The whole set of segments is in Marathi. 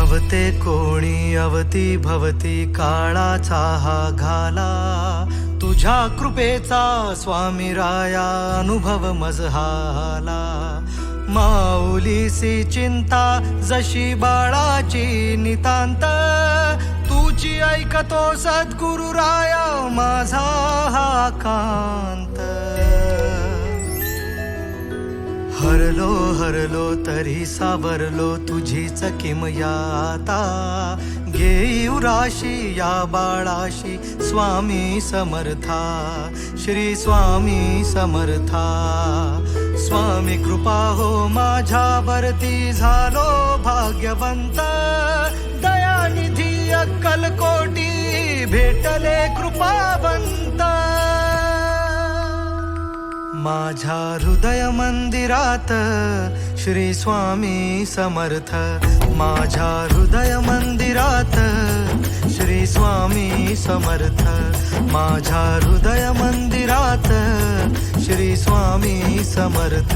नवते कोणी अवती भवती काळाचा हा घाला, तुझ्या कृपेचा स्वामी राया अनुभव मजहाला। माऊलीसी चिंता जशी बाळाची नितांत, तुझी ऐकतो सद्गुरु राया माझा हा कांत। हरलो हरलो तरी सावरलो तुझीच किमया आता, घेऊ राशी या बाळाशी स्वामी समर्था, श्री स्वामी समर्था। स्वामी कृपा हो माझ्यावरती झालो भाग्यवंत, दयानिधी अक्कलकोटी भेटले कृपावंत। माझ्या हृदय मंदिरात श्री स्वामी समर्थ, माझ्या हृदय मंदिरात श्री स्वामी समर्थ, माझ्या हृदय मंदिरात श्री स्वामी समर्थ।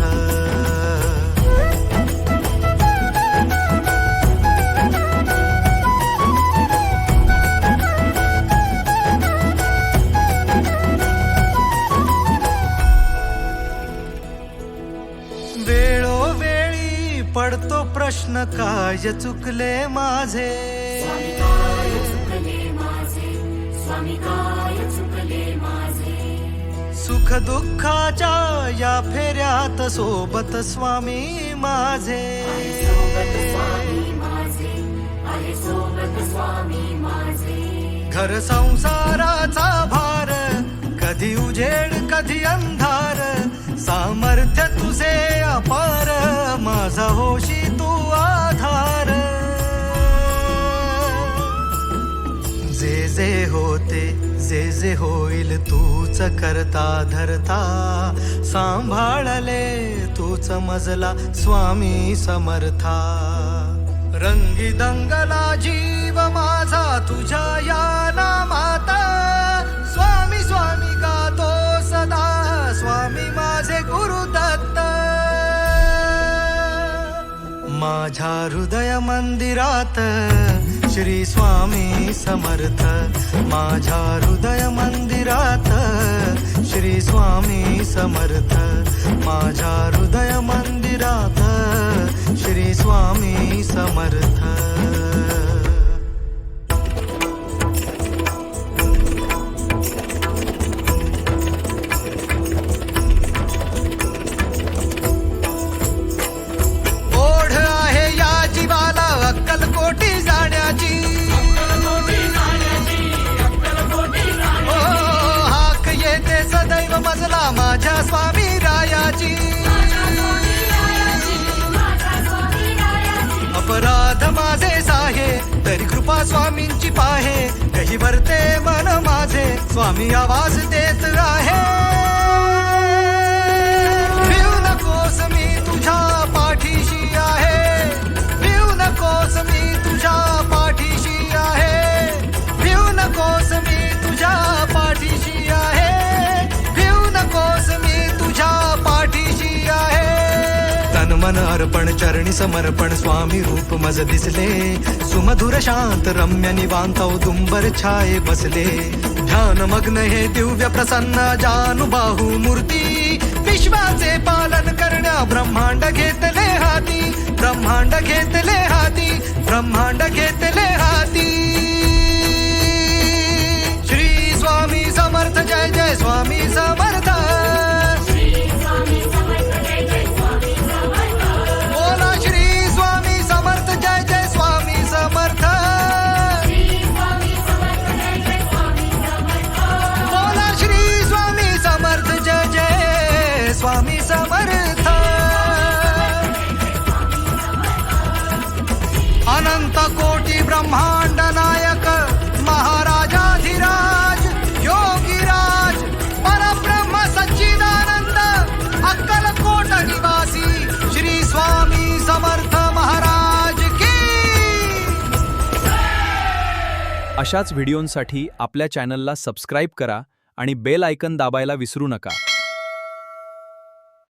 वेळोवेळी पडतो प्रश्न काय चुकले माझे, सुख दुःखाच्या या फेऱ्यात सोबत स्वामी माझे। घर संसाराचा भार, कधी उजेड कधी अंधार, सामर्थ्य तुझे अपार, माझा होशी तू आधार। जे जे होते जे जे होईल तूच करता धरता, सांभाळले तूच मजला स्वामी समर्था। रंगी दंगला जीव माझा तुझ्या या नामात, स्वामी स्वामी गातो सदा स्वामी माझे गुरुदत्त। माझ्या हृदय मंदिरात श्री स्वामी समर्थ, माझ्या हृदय मंदिरात श्री स्वामी समर्थ, माझ्या हृदय मंदिरात श्री स्वामी समर्थ। अक्कलकोटी जाण्याची, हाक येते सदैव मजला माझ्या स्वामी रायाची। अपराध माझे साहे तरी कृपा स्वामींची पाहे, कही भरते मन माझे स्वामी आवाज देत आहे। भिऊ नकोस मी तुझ्या पाठीशी आहे, नकोस मी तुझ्या पाठीशी आहे, भिऊ नकोस मी तुझ्या पाठीशी आहे, भिऊ नकोस मी तुझ्या पाठीशी आहे। तन मन अर्पण चरणी समर्पण स्वामी रूप मज दिसले, सुमधुर शांत रम्य निवांत औदुंबर छाये बसले। ध्यान मग्न हे दिव्य प्रसन्न जानुबाहू मूर्ती, विश्वाचे पालन करण्या ब्रह्मांड घेतले हाती, ब्रह्मांड घेतले हाती, ब्रह्मांड घेतले हाती। श्री स्वामी समर्थ जय जय स्वामी समर्थ, बोला श्री स्वामी समर्थ जय जय स्वामी समर्थ, बोला श्री स्वामी समर्थ जय जय स्वामी समर्थ। अनंत कोटी ब्रह्मांड नायक महाराजाधिराज योगीराज परब्रह्म सच्चिदानंद अक्कलकोट निवासी श्री स्वामी समर्थ महाराज की। अशाच व्हिडिओंसाठी आपल्या चॅनलला सबस्क्राईब करा आणि बेल आयकॉन दाबायला विसरू नका।